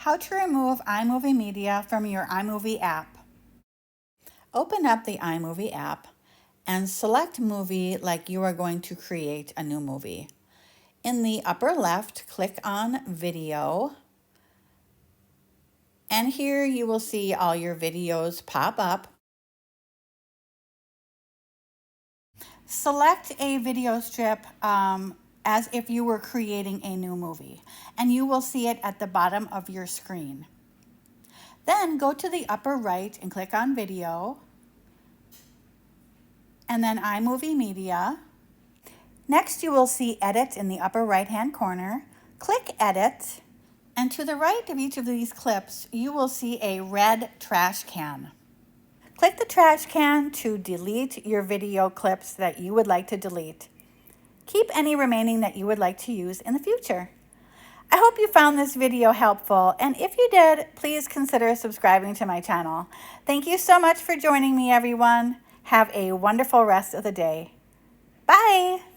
how to remove iMovie media from your iMovie app. Open up the iMovie app and select movie like you are going to create a new movie. In the upper left, click on Video. And here you will see all your videos pop up. Select a video strip as if you were creating a new movie, and you will see it at the bottom of your screen. Then go to the upper right and click on Video, and then iMovie Media. Next, you will see Edit in the upper right-hand corner. Click Edit, and to the right of each of these clips, you will see a red trash can. Click the trash can to delete your video clips that you would like to delete. Keep any remaining that you would like to use in the future. I hope you found this video helpful, and if you did, please consider subscribing to my channel. Thank you so much for joining me, everyone. Have a wonderful rest of the day. Bye!